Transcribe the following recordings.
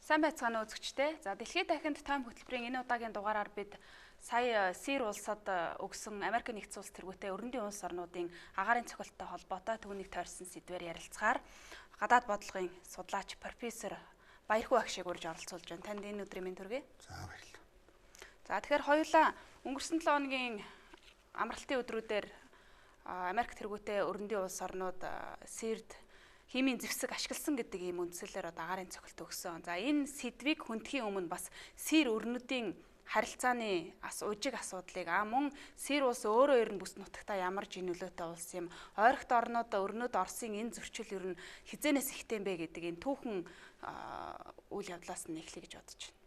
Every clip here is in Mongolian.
Сайн байцгаана уу үзэгчдээ. За дэлхийн дахинд тойм хөтөлбөрийн энэ удаагийн дугаараар бид сая СИР улсад өгсөн Америк нэгдсэн улс тэргүүтээ өрөндийн улс орнуудын агаарын цохилттой холбоотой түүнийг тойрсон сэдвээр ярилцгаар гадаад бодлогын судлаач профессор Баярхүү агшийг урьж оролцуулж байна. Танд энэ өдрийн мэнд хүргэе. За баярлалаа. За тэгэхээр хоёулаа өнгөрсөн 7 хоногийн амралтын өдрүүдээр Америк тэргүүтээ өрөндийн улс орнууд СИР-д химийн зэвсэг ашигласан гэдэг ийм үндсэлээр агаарын цохилт өгсөн. За энэ сэдвийг хүндэхийн өмнө бас СИР өрнөдийн харилцааны ужиг асуудлыг мөн СИР улс өөрөө ер нь бүс нутагтаа ямар ч нөлөөтэй улс юм. Ойрогт орнууд өрнөд Оросын энэ зөрчил ер нь хизэнээс ихтэй бэ гэдэг энэ түүхэн үйл явдлаас нь эхлэе гэж бодож байна.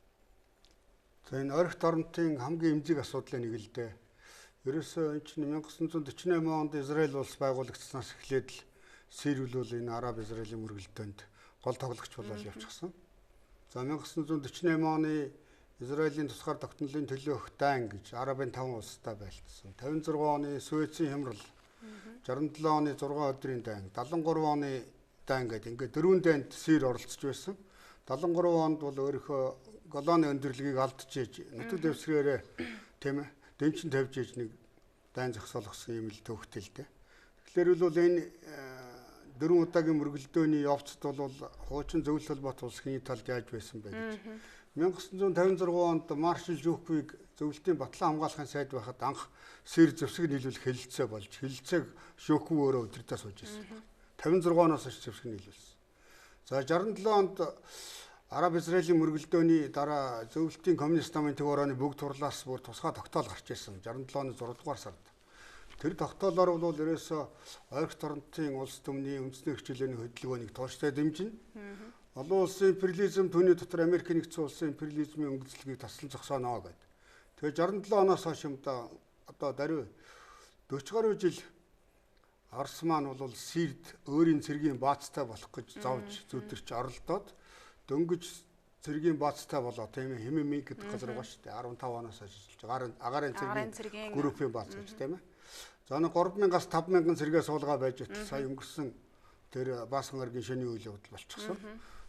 За энэ ойрогт орнуудын хамгийн эмзэг асуудлын нэг л дээ. Ерөөсөө энэ чинь 1948 онд Израиль улс байгуулагдсанаас эхлээд л СИР бол энэ Араб Израилийн мөргөлдөөнд гол тоглогч болол явчихсан. За 1948 оны Израилийн тусгаар тогтнолын төлөөх дайн гэж Арабын 5 улстай байлтсан. 56 оны Суэцийн хямрал, 67 оны 6 өдрийн дайн, 73 оны дайн гэдэг ингээд дөрвөн дайнд СИР оролцож байсан. 73 онд бол өөрийнхөө Голоны өндөрлөгийг алдчихж нутаг дэвсгэрээр тийм ээ дэмчин тавьж иж нэг дайн зогсоолгосон юм л төвхтэй л дээ. Тэгэхээр бол энэ дөрвөн удаагийн мөргөлдөөний явцад бол хуучин зөвлөлт холбоот улсын талд яаж байсан бэ гэж. 1956 онд Маршал Жуквиг зөвлөлтийн батлан хамгаалахын сайд байхад анх СИР зэвсэг нийлүүлэх хэлэлцээ болж хэлэлцээг Жуквиг өөрөө өдөртөө сууж байсан. 56 оноос хойш зэвсэг нийлүүлсэн. За 67 онд Араб Израилийн мөргөлдөөний дараа зөвлөлтийн коммунист намын төв орооны бүгд турлаас бүр тусгай тогтоол гарч ирсэн 67 оны 6 дугаар сард. Тэр тогтоолоор бол ерөөсөө ойрогт орнуудын улс түмний үндэсний хөгжлийн хөдөлгөөнийг тууштай дэмжинэ. Олон улсын империализм түүний дотор Америк нэгдсэн улсын империализмын өнгөцлөгийг таслан зогсооно гэдэг. Тэгээ 67 оноос хойш одоо даруй 40 гаруй жил Орос маань бол СИР-д өөрийн цэргийн баацтай болох гэж зовж зүдэрч оролдоод дөнгөж цэргийн баацтай болоо тийм ээ хэмээн гэдэг газар байгаа шүү дээ. 15 оноос хойш агаарын цэргийн группийн баац гэж тийм ээ. За нэг 3000-аас 5000 цэргээ суулгаа байж бат сая өнгөрсөн тэр Баасан гарагийн шөнийн үйл явдал болчихсон.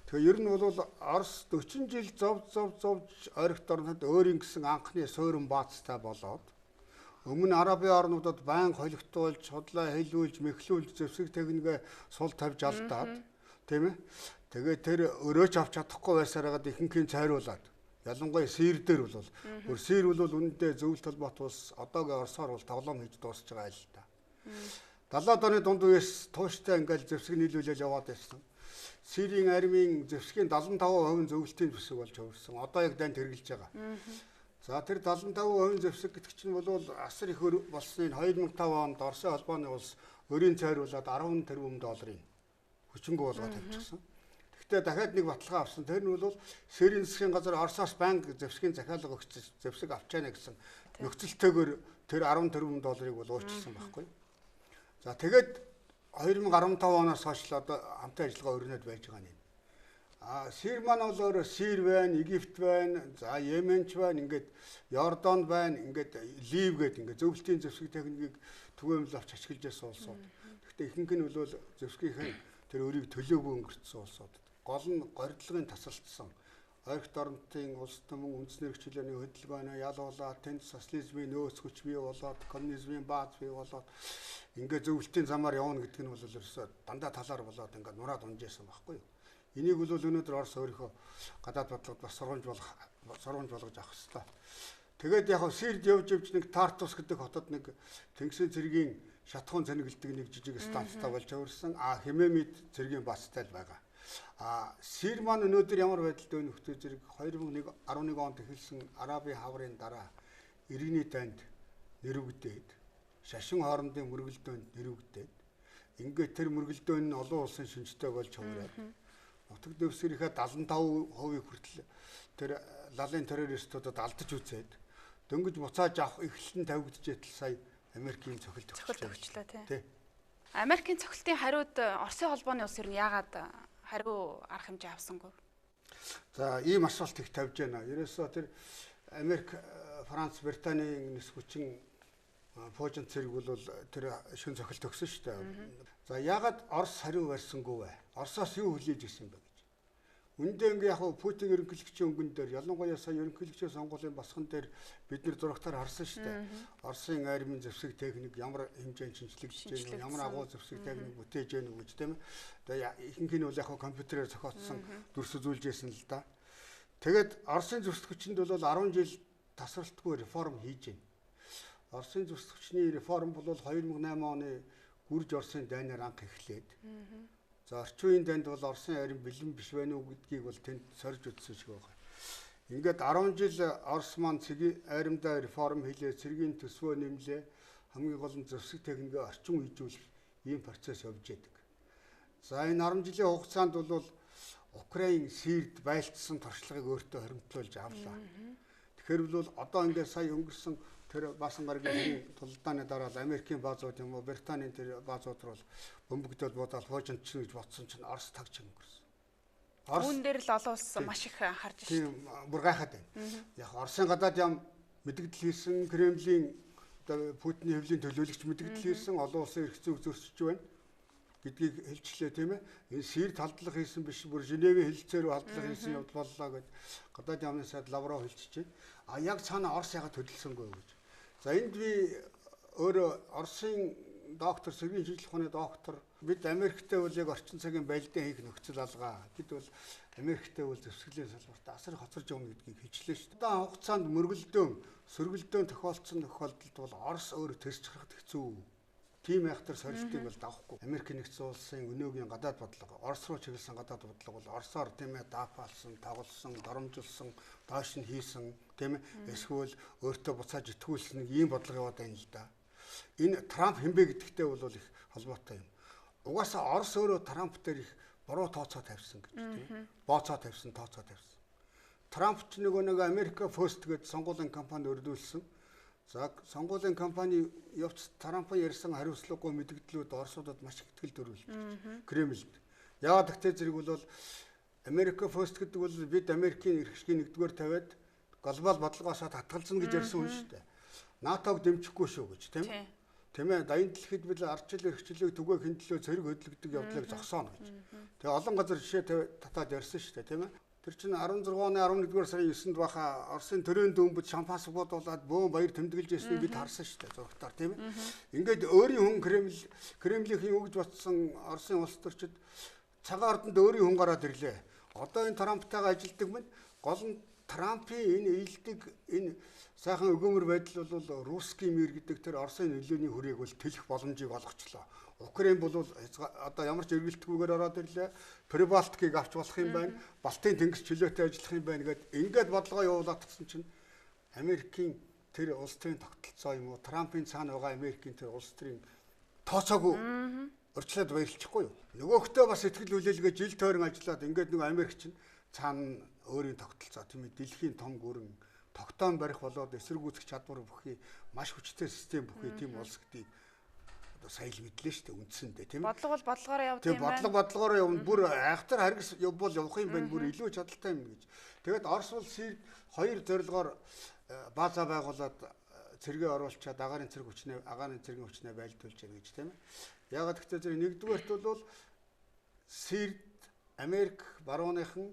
Тэгээ ер нь бол Орос 40 жил зовж ойрогт орнод өөрийн гэсэн анхны суурин баацтай болоод өмнө Арабын орнуудад байн холигтуулж, худлаа хэлүүлж, мэхлүүлж, зэвсэг техникээ сул тавьж алдаад тийм ээ. Тэгээ тэр өрөөч авч чадахгүй байсараад ихэнхийн цайруулаад ялангуяа СИР дээр бол СИР бол үнэндээ зөвлөлт холбоот улс одоогийн Оросоор бол тоглоом хийж дуусч байгаа л та. 70-аад оны дунд үеэс тууштай ингээл зэвсэг нийлүүлэл яваад байсан. СИР-ийн армийн зэвсгийн 75% зөвлөлтийн зэвсэг болж хувирсан. Одоо яг дайнд хэрэгжилж байгаа. За тэр 75% зэвсэг гэдэг чинь бол асар их болсон 2005 онд Оросын холбооны улс өрийн цайруулаад 10 тэрбум долларын хүчингү болгоод тавьчихсан. Гэхдээ дахиад нэг баталгаа авсан. Тэр нь бол СИР-ийн засгийн газар Оросоос банк зэвсгийн захиалга өгч зэвсэг авчаана гэсэн нөхцөлтэйгээр тэр 10 тэрбум долларыг бол уучлсан байхгүй. За тэгээд 2015 оноос хойш л одоо хамтын ажиллагаа өрнөд байж байгаа юм. СИР маань бол өөрөө СИР байна, Египт байна, за Йеменч байна, ингээд Йордан байна, ингээд Лив гэдэг ингээд зөвлөлтийн зэвсэг техникийг түгээмэл авч ашиглаж байсан улсууд. Гэхдээ ихэнх нь бол зэвсгийнхээ тэр өрийг төлөөгүй өнгөрцсөн улсууд. Гол нь горилдлогын тасалдсан ойрогт орнуудын улс түмэн үндэсний хөгжлийн хөдөлгөөнөө ялуулаад тэнд социализмын нөөц хүч бий болоод коммунизмын бааз бий болоод ингээд зөвлөлтийн замаар явна гэдэг нь бол ерөөсөө дандаа талаар болоод ингээд нураад унжсэн байхгүй юу. Энийг бол өнөөдөр Орос өөрийнхөө гадаад бодлогод бас сургамж болгож авах хэрэгтэй. Тэгээд яг СИР-д явж нэг Тартус гэдэг хотод нэг Тэнгисийн цэргийн шатхуун цэнгэлдэг нэг жижиг станцтай болж хувирсан. Хэмээмид цэргийн баацтай л байгаа. СИР маань өнөөдөр ямар байдалд вэ нөхдөд зэрэг 2011 онд эхэлсэн Арабын хаврын дараа иргэний дайнд нэрвэгдээд шашин хоорондын мөргөлдөөнд нэрвэгдээд ингээд тэр мөргөлдөөн нь олон улсын шинжтэй болж хувираад нутаг дэвсгэрийнхээ 75% хүртэл тэр лалын террористуудад алдаж үзээд дөнгөж буцааж авах эхлэн тавигдчихээл сая Америкийн цохилт өгчлөө тий. Америкийн цохилтын хариуд Оросын холбооны улс ер нь яагаад хариу арга хэмжээ авсангүй? За ийм асуулт их тавьж байна. Ерөөсөө тэр Америк, Франц, Британийн нис хүчин Пожин цэрэг бол тэр шин цохилт өгсөн шүү дээ. За яагаад Орос хариу барьсангүй вэ? Оросоос юу хүлээж ирсэн бэ гэж. Үндэ ингээ яг Путин ерөнхийлөгчийн өнгөн дээр ялангуяа сая ерөнхийлөгчийн сонгуулийн босгон дээр бид нэр зурагтаар харсан шүү дээ. Оросын армийн зэвсэг техник ямар хэмжээнд шинжлэгдэж байна, ямар агуу зэвсэг техник бүтээж байна гэж тийм ээ. Тэгээ ихэнх нь бол яг компьютерээр зохиоцсон дүрс үзүүлж байсан л да. Тэгээд Оросын зэвсэг хүчинд бол 10 жил тасралтгүй реформ хийж байна. Оросын зэвсэг хүчний реформ бол 2008 оны гүрж Оросын дайнаар анх эхлээд. За орчин үеийн дайнд бол Оросын арим бэлэн биш байна уу гэдгийг бол тэнд сорж үзсэн шиг байна. Ингээд 10 жил Орос маань цэгийн аримдаа реформ хийлээ, цэргийн төсвөө нэмлээ, хамгийн гол нь зэвсэг техникээ орчин үеижүүлэх ийм процесс явж байдаг. За энэ 10 жилийн хугацаанд бол Украин Сирд байлцсан туршлагыг өөртөө хоримтлуулж авлаа. Тэгэхээр бол одоо ингээд сая өнгөрсөн тэр баасан гарагийн тулдааны дараа Америкийн баазууд юм уу, Британийн тэр баазууд руу бөмбөгдөл бодоод хуужинчин гэж бодсон чинь Орос тагч өнгөрсөн. Үүн дээр л олон улс маш их харж байна. Тийм бүр гайхаад байна. Яг Оросын гадаад яам мэдгдэл хийсэн, Кремлийн одоо Путиний хэвлийн төлөөлөгч мэдгдэл хийсэн, олон улсын эрх зүйг зөрчиж байна гэдгийг хэлчихлээ тийм ээ. Энэ Сирд халдлага хийсэн биш, бүр Женевийн хэлэлцээр халдлага хийсэн явдал боллоо гэж гадаад яамны сайд Лавров хэлчихэж байна. А яг цаана Орос ягаад хөдөлсөнгүй гэж. За энд би өөрөө Оросын доктор, сэргийн шинжилгээ ухааны доктор, бид Америктэй бол яг орчин цагийн байлдаан хийх нөхцөл алгаа. Бид бол Америктэй бол зэвсгэлийн салбарт асар хоцорж явна гэдгийг хэлчихлээ шүү дээ. Одоо хугацаанд мөргөлдөөн, сөргөлдөөн тохиолдсон тохиолдолд бол Орос өөрөө төрж харахад хэцүү. Тийм айхтар сорилтыг бол давахгүй. Америк нэгдсэн улсын өнөөгийн гадаад бодлого, Орос руу чиглэсэн гадаад бодлого бол Оросоор тийм ээ даапаалсан, тоглосон, доромжилсан, доош нь хийсэн, тийм ээ эсвэл өөртөө буцааж итгүүлсэн ийм бодлого яваад байна л да. Энэ Трамп хэмбэ гэдэгтэй бол их холбоотой юм. Угаасаа Орос өөрөө Трамп дээр их буруу тооцоо тавьсан гэж тийм. Бооцоо тавьсан, тооцоо тавьсан. Трамп ч нэг Америка First гэдэг сонгуулийн кампани өргөдүүлсэн. За сонгуулийн кампани явц Трампын ярьсан хариуцлагагүй мэдгдлүүд Оросуудад маш их ихтгэл төрүүлж байна. Кремльд. Яагаад гэвэл зэрэг бол Америка First гэдэг бол бид Америкийн эрх ашигыг нэгдүгээр тавиад глобал бодлогоосоо татгалзна гэж ярьсан хүн шүү дээ. НАТОг дэмжихгүй шүү гэж тийм ээ. Тийм ээ. Дайнд дэлхийд бид ардчил эрхчлөлийг түгээх хөндлөө цэрэг хөдөлгдөг явдлыг зогсооно гэж. Тэгээ олон газар жишээ татаад ярьсан шүү дээ тийм ээ. Тэр чинь 16 оны 11-р сарын 9-нд баха Оросын төрийн дүүмбэд шампанс буудуулаад бөөн баяр тэмдэглэж ирснийг бид харсан шүү дээ зургатаар тийм ээ. Ингээд өөрийн хүн Кремлийн өгж батсан Оросын улс төрчид цагаан ордонд өөрийн хүн гараад ирлээ. Одоо энэ Трамптайгаа ажилдаг мань гол нь Трампын энэ ийдэг энэ сайхан өгөөмөр байдал бол русский мир гэдэг тэр Оросын нөлөөний хүрээг бол тэлэх боломжийг олгочлоо. Украин бол одоо ямар ч эргэлтгүйгээр ороод ирлээ. Прибалтикийг авч болох юм байна. Балтийн тэнгис чөлөөтэй ажиллах юм байна гэд ингээд бодлогоо явуулаад тгсэн чинь Америкийн тэр улс төрийн тогтолцоо юм уу? Трампын цаана байгаа Америкийн тэр улс төрийн тооцоогүй өрчлөөд баярлчихгүй юу? Нөгөөхтөө бас сэтгэл хүлээлгээ жил тойрон ажиллаад ингээд нэг Америк чинь цаана өөрийн тогтолцоо тийм ээ дэлхийн том гүрэн тогтоон барих болоод эсэргүүцэх чадвар бүхий маш хүчтэй систем бүхий тийм улс гэдгийг сая л мэдлээ шүү дээ үндсэндээ тийм бодлого бол бодлогоор явдаг юм байна. Тийм бодлогоор явна. Бүр айхтар харгас бол явах юм байна. Бүр илүү чадaltaй юм гэж. Тэгээд Орос улс хоёр зорилгоор бааза байгуулад цэргээ оруулчаад агаарын цэрэг хүчнээ агаарын цэргийн хүчнээ байлдуулж байна гэж тийм ээ. Ягаад гэвэл зэрэг нэгдүгээрт бол Сирд Америк барууныхан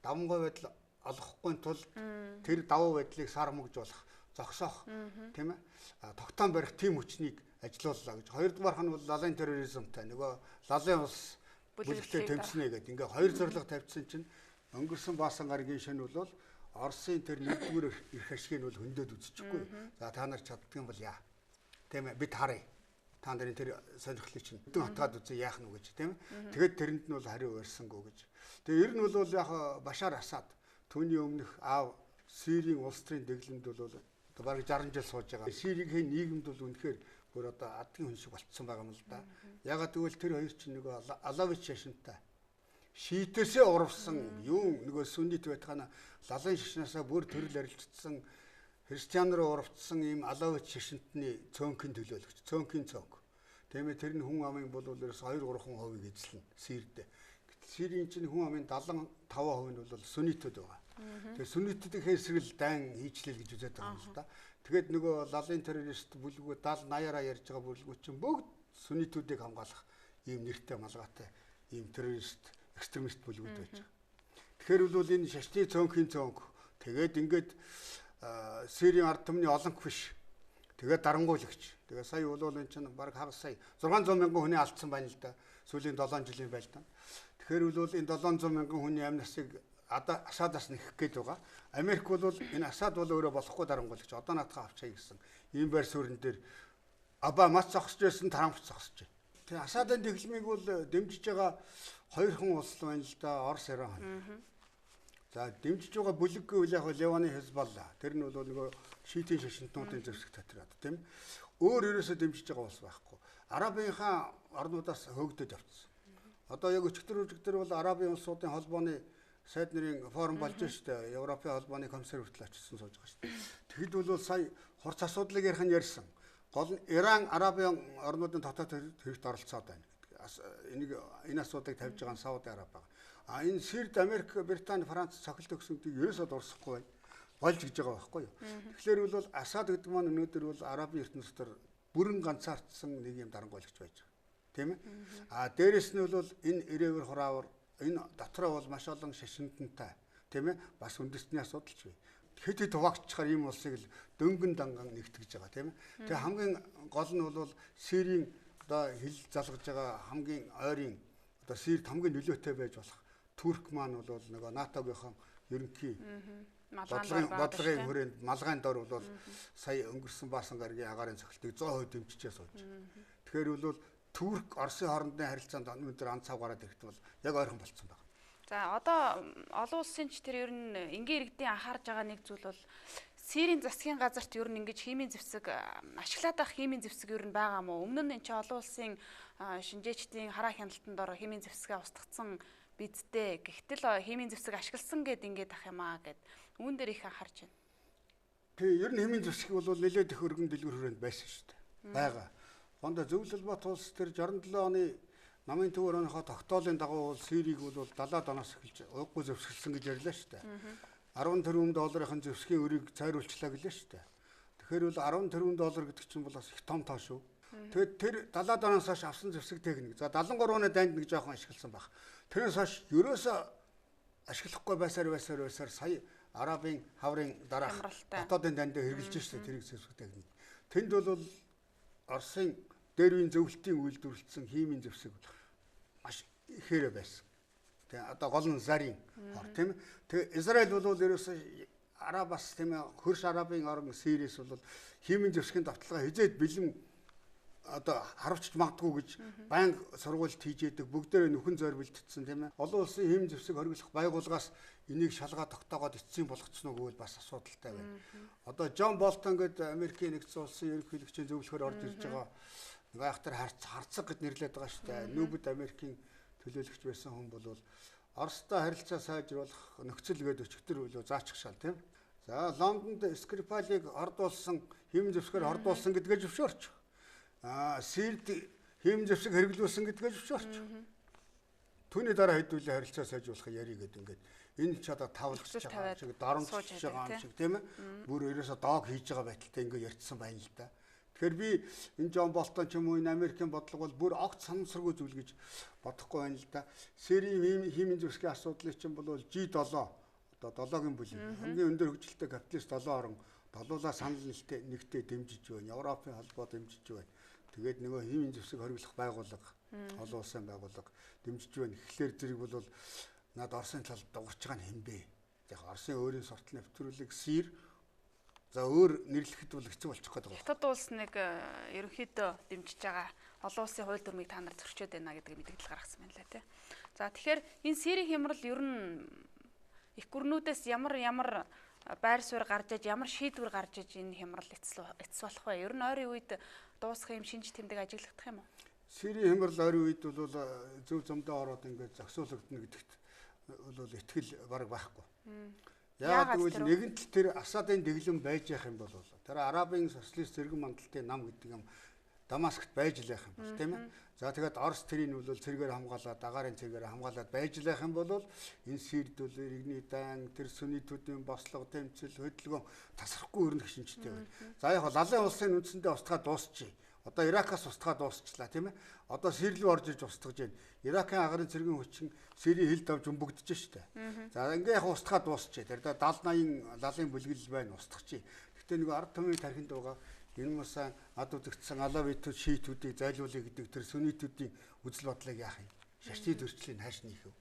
давмгой байдал олохгүй тулд тэр давуу байдлыг сармөгжүүлэх, зогсоох тийм ээ. Тогтоон барих тийм хүчнийг ажиллауллаа гэж. Хоёрдугаарх нь бол лалын терроризмтай нөгөө лалын улс бүлэгтэй тэмцэнэ гэдэг. Ингээ хоёр зорилго тавьчихсан чинь өнгөрсөн баасан гарагийн шөнө бол Оросын тэр нэгдүгээр эрх ашигыг бол хөндөд үзчихгүй. За та нар чаддаг юм бол яа. Тийм ээ бид харъя. Та нарын тэр сонирхлыг чинь өдөн хатгаад үзье яах нь гэж тийм ээ. Тэгэд тэрэнд нь бол хариу өрсөнгөө гэж. Тэгээ ер нь бол яг Башар Асад түүний өмнөх аав Сирийн улс төрийн дэглэмд бол бараг 60 жил сууж байгаа. Сирийн нийгэмд бол үнэхээр бүр одоо адгийн хүн шиг болцсон байгаа юм л да. Ягаад гэвэл тэр хоёр чинь нөгөө Алавич шашинтай. Шиитээсээ урвсан юу нөгөө сүннит байтгаана лалын шашнаасаа бүр төрөл арилжчихсан христиан руу урвцсан ийм Алавич шашинтны цөөнхийн төлөөлөгч, цөөнхийн цөөнх. Тиймээ тэр нь хүн амын бол ерөөс 2-3% эзэлнэ Сирд. Сирийн чинь хүн амын 75% нь бол сүннитүүд байгаа. Тэгээ сүннитүүдийн хэсрэл дайн хийчлэл гэж үзээд байгаа юм л да. Тэгэд нөгөө лалын террорист бүлгүүд 70-80-аараа ярьж байгаа бүлгүүд чинь бүгд сүннитүүдийг хамгаалах ийм нэртэй малгайтай ийм террорист экстремист бүлгүүд байж байгаа. Тэгэхээр бол энэ шашны цөөнхийн цөөнх. Тэгээд ингээд Сирийн ард түмний олонх биш. Тэгээд дарангуйлагч. Тэгээд сая бол энэ чинь баг хагас сая 600 мянган хүний алдсан байна л да. Сүүлийн 7 жилийн байлдаанд. Тэгэхээр бол энэ 700 мянган хүний амь насыг Асадаас нэхэх гээд байгаа. Америк бол энэ Асад бол өөрөө болохгүй дарангуйлагч. Одоо наатахаа авчаа гэсэн. Ийм байр суурин дээр Обама зогсож байсан, Трамп зогсож байна. Тэгээ Асадын дэглэмийг бол дэмжиж байгаа хоёрхан улс байна л да. Орос, Иран. За дэмжиж байгаа бүлэг үйл яг Ливаны Хизболла. Тэр нь бол нөгөө шийтийн шашинтнуудын зэвсэг татраад тийм. Өөр ерөөсөө дэмжиж байгаа улс байхгүй. Арабынхаа орнуудаас хөөгдөд явцсан. Одоо яг өчигдөр бол Арабын улсуудын холбооны сайд нарын форум болж штэ. Европын холбооны комиссар хүртэл очсон сууж байгаа штэ. Тэгэд бол сая хурц асуудлыг ярих нь ярьсан. Гол нь Иран Арабын орнуудын дотоод хэрэгт оролцоод байна. Энэ асуудыг тавьж байгаа нь Сауди Араб байна. Энэ Сирд Америк, Британи, Франц цохилт өгсөнгийг ерөөсөө дурсахгүй байна. Болж гэж байгаа байхгүй юу. Тэгэхээр бол Асад гэдэг маань өнөөдөр бол Арабын ертөнцийн дотор бүрэн ганцаардсан нэг юм дарангуйлагч байж байгаа. Тийм ээ. Дээрэс нь бол энэ ирээвэр хураавар энэ дотроо бол маш олон шашинтантай тийм ээ. Бас үндэстний асуудал ч бай. Хэд хэд хуваагдчихаар ийм улсыг л дөнгөн данган нэгтгэж байгаа тийм ээ. Тэгээ хамгийн гол нь бол Сирийн одоо хил залгаж байгаа хамгийн ойрын одоо Сирд хамгийн нөлөөтэй байж болох Турк маань бол нөгөө НАТО-гийнхан ерөнхий бодлогын хүрээнд малгайн дор бол сая өнгөрсөн Баасан гарагийн агаарын цогцолтыг 100% дэмжижээ сууж. Тэгэхээр бол Турк Оросын хоорондын харилцаанд өнөөдөр анц цав гараад ирэхэд бол яг ойрхон болцсон байна. За одоо олон улсын ч тэр ер нь энгийн иргэдийн анхаарж байгаа нэг зүйл бол Сирийн засгийн газарт ер нь ингэж химийн зэвсэг ашиглаад байх химийн зэвсэг ер нь байгаа мó. Өмнө нь энэ чинь олон улсын шинжээчдийн хараа хяналтанд ороо химийн зэвсгээ устгацсан бидтэй. Гэхдээ химийн зэвсэг ашигласан гэд ингээд ах юм аа гэд үүн дээр их анхаарч байна. Тэгээ ер нь химийн зэвсэг бол нэлээд их өргөн дэлгүүр хүрээнд байсан шүү дээ. Бага. Гондо Зөвлөл бот улс төр 67 оны намын төвөр оныхоо тогтоолын дагуу Сирийг бол 70-аад оноос эхэлж уггүй зэвсгэлсэн гэж ярьлаа шүү дээ. 10 тэрбум долларын зэвсгийн өрийг цайруулчлаа гэлээ шүү дээ. Тэгэхээр бол 10 тэрбум доллар гэдэг чинь бол бас их том тоо шүү. Тэгэд тэр 70-аад оноос хойш авсан зэвсэг техник. За 73 оны дайнд нэг жоохон ашигласан баг. Тэрнээс хойш ерөөсөө ашиглахгүй байсаар сая Арабын хаврын дараах дотоодын дайнд хэрэгжилж шүү дээ тэрийг зэвсэг техник. Тэнд бол Оросын дээрвийн зөвлөлтийн үйлдвэрлэсэн химийн зэвсэг маш ихээр байсан. Тэгээ одоо гол нь Зарийн хор тийм ээ. Тэгээ Израиль бол ерөөсөө Арабаас тийм ээ хөрш Арабын орн Сириэс бол химийн зэвсгийн давталгаа хизээд бэлэн одоо харавчж магадгүй гэж байнга сургуульд хийж яадаг бүгдээрээ нөхөн зойр бэлтгэсэн тийм ээ. Олон улсын химийн зэвсэг хориглох байгууллагаас энийг шалгаа тогтоогоод эцсийн болгоцсон уу гэвэл бас асуудалтай байна. Одоо Джон Болтон гэдэг Америкийн нэгдсэн улсын ерөнхийлөгчийн зөвлөхөөр орж ирж байгаа нэг айхтар харцаг гэд нэрлэдэг байгаа шүү дээ. Нүүбэд Америкийн төлөөлөгч байсан хүн бол Оростой харилцаа сайжруулах нөхцөл гээд өчигдөр үлөө заачих шал тийм. За Лондонд Скрипалийг ордуулсан химийн зэвсгээр ордуулсан гэдгээ зөвшөөрч. Сирд химийн зэвсэг хэрэглүүлсэн гэдгээ зөвшөөрч. Түүний дараа хэдүүлээ харилцаа сайжруулах ярий гэдэг ингээд энэ ч одоо тавлагч байгаа юм шиг доромжиж байгаа юм шиг тийм ээ. Бүр ерөөсө доог хийж байгаа байдалтай ингээд ярьцсан байна л да. Тэгэхээр би энэ Джон Болтон ч юм уу энэ Америкийн бодлого бол бүр огт санамсаргүй зүйл гэж бодохгүй байна л да. Сирийн химийн зэвсгийн асуудлыг чинь бол G7 одоо 7-гийн бүлэг хамгийн өндөр хөгжилтэй капиталист 7 орн долуулаа санал нэгтээ дэмжиж байна. Европын холбоо дэмжиж байна. Тэгээд нөгөө химийн зэвсэг хориглох байгууллага олон улсын байгууллага дэмжиж байна. Тэгэхээр зэрэг бол над Оросын талд дуурч байгаа нь хэмбэ. Яг Оросын өөрийн сортол нэвтрүүлэг Сир за өөр нэрлэхэд бол хэцүү болчих гээд байгаа. Хятад улс нэг ерөнхийдөө дэмжиж байгаа олон улсын хууль дүрмийг та нар зөрчөөд байна гэдэг мэдээлэл гаргасан байна лээ тий. За тэгэхээр энэ Сирийн хямрал ер нь их гүрнүүдээс ямар байр суурь гарч иж ямар шийдвэр гарч иж энэ хямрал эцэс болох вэ? Ер нь ойрын үед дуусах юм шинж тэмдэг ажиглагдах юм уу? Сирийн хямрал ойрын үед бол зөв зөмдөө ороод ингээд зогсоологдно гэдэгт бол итгэл бараг байхгүй. Яг тэгвэл нэгэн тал тэр Асадын дэглэм байж явах юм бол тэр Арабын социалист зэрэг мандалтын нам гэдэг юм Дамаскт байж л явах юм бол тийм ээ. За тэгээд Орос тэрийг бол цэргээр хамгаалаад агаарын цэргээр хамгаалаад байж л явах юм бол энэ Сирд бол иргэний дан тэр сүнитүүдийн бослого тэмцэл хөдөлгөөн тасрахгүй өрнөх шинжтэй байна. За яг лалын улсын үндсэндээ устгаад дуусчих. Одоо Иракаас устгаа дуусчлаа тийм ээ. Одоо Сирь рүү орж иж устгаж байна. Иракийн агарын цэргийн хүчин Сирийн хил давж өмбөгдөж штэ. За ингээ яг устгаа дуусчээ. Тэр 70-80 лалын бүлгэл байна устгах чи. Гэтэ нэг ард түмний тархинд байгаа энэ мусан ад үзэгдсэн алавитүүд шийтүүдийг зайлуулъя гэдэг тэр сүнитүүдийн үзэл бодлыг яах юм? Шашны төрчлийг хааш нэх вэ?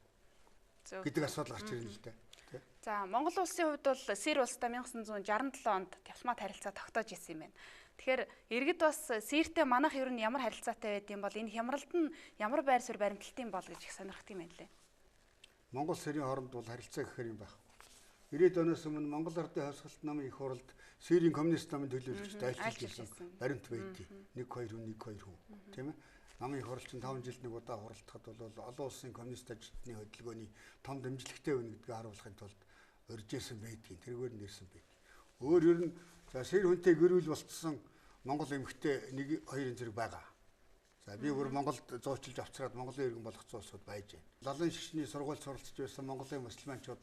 Гэдэг асуудал гарч ирнэ л дээ. За Монгол улсын хувьд бол Сирь улстай 1967 онд дипломат харилцаа тогтоож исэн юм байна. Тэгэхээр иргэд бас Сирьтэй манайх ер нь ямар харилцаатай байдığım бол энэ хямралд нь ямар байр суурь баримталтын бол гэж их сонирхдаг юм байна лээ. Монгол Сирийн хооронд бол харилцаа гэхээр юм байна. 90-ад оноос өмнө Монгол Ардын хавьсгалт намын их хуралд Сирийн коммунист намын төлөөлөгчд айлчилж ирсэн баримт байдгийг 1-2 хүн тийм ээ. Намын их хурал чинь 5 жилд нэг удаа хуралдахад бол олон улсын коммунист ажилтны хөдөлгөөний том дэмжлэгтэй байна гэдгийг харуулахын тулд урьжсэн байдгийг тэргээр нь ирсэн байдаг. Өөр ер нь за Сирь хүнтэй гэрүүл болцсон Монгол эмэгтэй 1-2 зэрэг байгаа. За би бүр Монголд зуучилж авчраад Монголын иргэн болгоцсон улсууд байж байна. Лалын шишний сургууль суралцж байсан Монголын мусульманчууд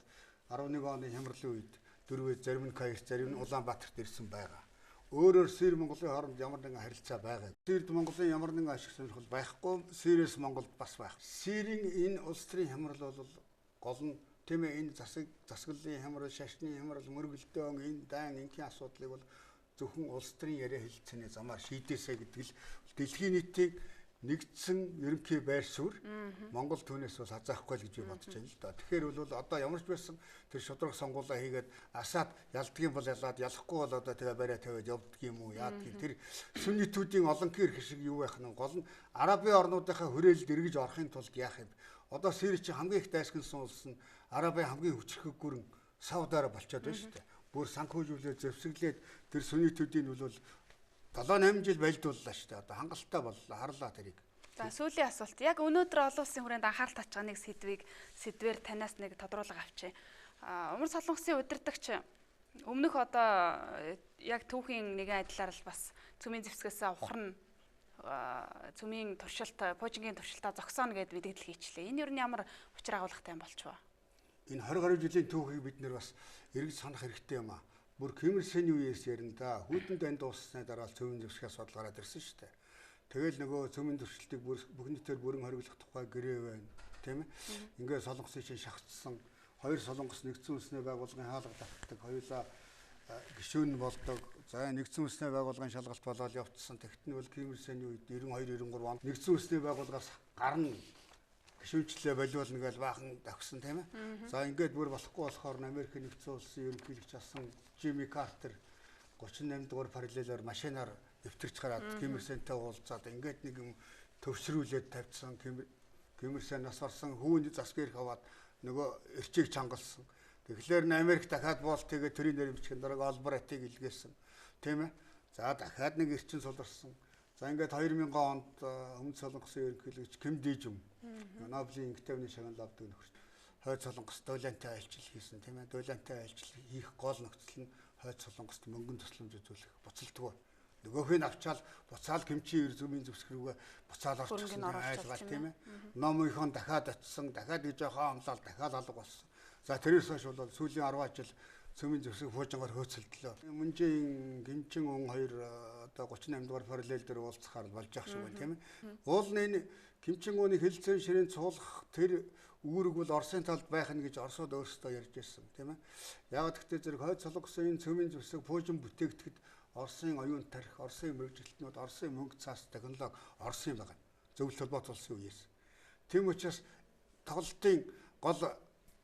11 оны хямралын үед дөрвөө зарим нь Каир, зарим нь Улаанбаатарт ирсэн байгаа. Өөрөөр Сирь Монголын хооронд ямар нэгэн харилцаа байгаа. Сирьд Монголын ямар нэгэн ашиг сонирхол байхгүй, Сирээс Монголд бас байх. Сирийн энэ улс төрийн хямрал бол гол нь тийм ээ энэ засаглалын хямрал, шашны хямрал, мөргөлдөөн, энэ дан ингийн асуудлыг бол зөвхөн улс төрийн яриа хэлцээний замаар шийдээсэй гэдэг л дэлхийн нийтийн нэгдсэн ерөнхий байр суурь Монгол түүнээс бол хазаахгүй л гэж би бодож байна л да. Тэгэхээр бол одоо ямар ч байсан тэр шудраг сонгуулаа хийгээд асаад ялдгийн бол ялаад ялахгүй бол одоо тэгээ бариа тавиад явдаг юм уу яадаг тэр сүннитүүдийн олон гэр шиг юу байх нь гол нь Арабын орнуудынхаа хүрээлэлд эргэж орохын тулд яах юм. Одоо Сирь чи хамгийн их дайсагнсан улс нь Арабын хамгийн хүчрхэг гүрэн Сауди Араб болчиход байна шүү дээ. Бүр санхүүжүүлээд зэвсэглээд тэр сүннитүүдийн бол 7-8 жил байлдууллаа шүү дээ. Одоо хангалттай боллоо. Харлаа тэрийг. За сүүлийн асуулт. Яг өнөөдөр олон улсын хүрээнд анхаарал татж байгаа нэг сэдвээр танаас нэг тодруулга авчи. Умар Солонгосын удирдагч өмнөх одоо яг түүхийн нэгэн адилаар л бас цөмийн зэвсгээс ухарна цөмийн туршилт, пуужингийн туршилтаа зогсооно гэдээ мэдээлэл хийчлээ. Энэ юу н ямар учир агуулгатай юм болчихвоо? Энэ 20 жилийн түүхийг бид нэр бас эргэж санах хэрэгтэй юм аа. Бүр Ким Ир Сений үеэс ярина да. Хүйтэн дайнд дууссаны дараа цөмийн зэвсгээ асуудал гараад ирсэн шүү дээ. Тэгэл нөгөө цөмийн зөрчилтийг бүх нийтээр бүрэн хориглох тухай гэрээ байна. Тийм ээ. Ингээд солонгосын чинь шахацсан хоёр солонгос нэгдсэн үндэсний байгууллагын хаалга татдаг хоёулаа гишүүн болдог. За нэгдсэн үндэсний байгууллагын шалгалт болоод явцсан. Тэгт нь бол Ким Ир Сений үед 92-93 онд нэгдсэн үндэсний байгууллагаас гарна гишүүнчлээ болиулна гэж баахан давхсан тийм ээ. За ингээд бүр болохгүй болохоор Америк нэгдсэн улсын ерөнхийлөгч асан Жимми Картер 38 дугаар параллелоор машинаар нэвтэрч гараад Ким Ир Сентэй уулзаад ингээд нэг юм төвшрүүлээд тавьсан. Ким Ир Сен нас орсон хүүний засгийн эрх аваад нөгөө эрчийг чангалсан. Тэгэхээр н Америк дахиад боолт тэгээд төрийн нэрмжийн дараа Олбратыг илгээсэн. Тийм ээ. За дахиад нэг эрчин суларсан. За ингээд 2000 онд Өмнөд Солонгосын ерөнхийлөгч Ким Дэжүм Нобелийн ингээдний шагнал авдаг нөхөрч Хойд Солонгост дуйлантай айлчил хийсэн тийм ээ. Дуйлантай айлчил хийх гол нөхцөл нь Хойд Солонгост мөнгөн тусламж үзүүлэх буцалтгүй. Нөгөөхийг авчаал буцаал Кимчи Ирзүмийн зэвсэг рүүгээ буцаал орчихсон айлгал тийм ээ. Номынхон дахиад очсон, дахиад гэж яхаа амлал дахиад алга болсон. За тэрээс хойш бол сүүлийн 10 жил цөмийн зэвсэг фуужингаар хөөцөлдлөө. Мөнжийн Кимчин өн хоёр одоо 38 дугаар параллел дээр уулзахаар болж явах шиг байна тийм ээ. Уул нь энэ Кимчин өөний хэлцэн ширээн цуулах тэр үүрэг бол Оросын талд байх нь гэж Оросууд өөрсдөө ярьж ирсэн тийм ээ. Яг гэхдээ зэрэг Хойд Солонгосын энэ цөмийн зэвсэг фуужин бүтээгдэхэд Оросын оюун тарих, Оросын мэргэжилтнүүд, Оросын мөнгө цаас технологи Оросын байгаа. Зөвлөлт холбоот улсын үеэс. Тийм учраас тоглолтын гол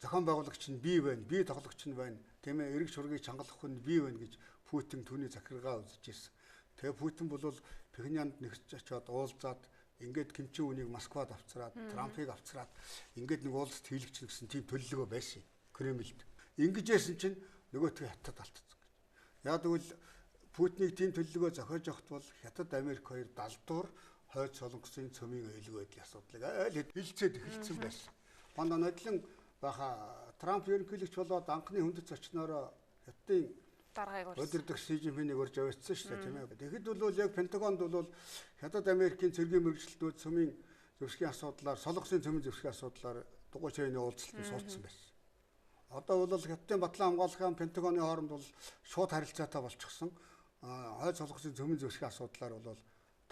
зохион байгуулагч нь бий байна, бие тоглогч нь байна. Тийм ээ, эрэг шургийг чангалах хүн бий байна гэж Путин түүний захиргаа үзэж ирсэн. Тэгээ Путин бол Пхеньянд нэгж очиод уулзаад ингээд Кимчин үнийг Москвад авцраад, Трампыг авцраад ингээд нэг уулзалт хийлгэж гэсэн тийм төлөвлөгөө байсан Кремльд. Ингэж яасан чинь нөгөөтгөө хятад алдсан гэж. Яг тэгвэл Путинийг тийм төлөвлөгөө зохиож явахт бол Хятад Америк хоёр далдуур Хойд Солонгосын цөмийн аюулгүй байдлын асуудлыг айл хэлцээд эхэлсэн байсан. Гондоо нодлон баха Трамп ерөнхийлөгч болоод анхны хүндэт зочноор Хятадын даргаыг удирдах Си Жинпинийг урьж авчихсан шүү дээ тийм ээ. Тэгэхэд бол яг Пентагонд бол Хятад Америкийн цэргийн мэргэжилтнүүд цөмийн зэвсгийн асуудлаар Солонгосын цөмийн зэвсгийн асуудлаар дугуй чойны уулзалтанд суулцсан байсан. Одоо бол Хятадын батлан хамгаалахын Пентагоны хооронд бол шууд харилцаатай болчихсон. Хойд Солонгосын цөмийн зэвсгийн асуудлаар бол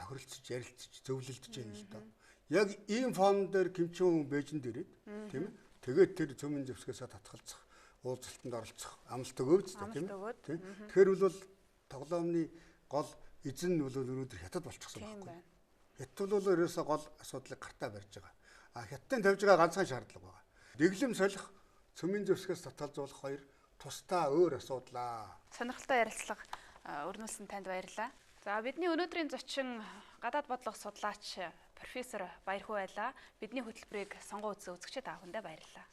тохиролцож, ярилцаж, зөвлөлдөж байна л доо. Яг ийм фон дээр Кимчин Бээжинд ирээд тийм ээ. Тэгээд тэр цөмийн зэвсгээс татгалзах, уулзалтанд оролцох амлалт өгөөд тийм ээ. Тэгэхээр бол тоглоомны гол эзэн нь бол өнөөдөр хятад болчихсон байхгүй. Хятад бол ерөөсөө гол асуудлыг гартаа барьж байгаа. Хятадын тавьж байгаа ганцхан шаардлага байгаа. Дэглэм солих, цөмийн зэвсгээс татгалзуулах хоёр тусдаа өөр асуудлаа. Сонирхолтой ярилцлага өрнүүлсэн танд баярлалаа. За бидний өнөөдрийн зочин гадаад бодлого судлаач профессор Баярхүү байлаа. Бидний хөтөлбөрийг сонгон үзсэн үзэгчид та бүхэндээ баярлалаа.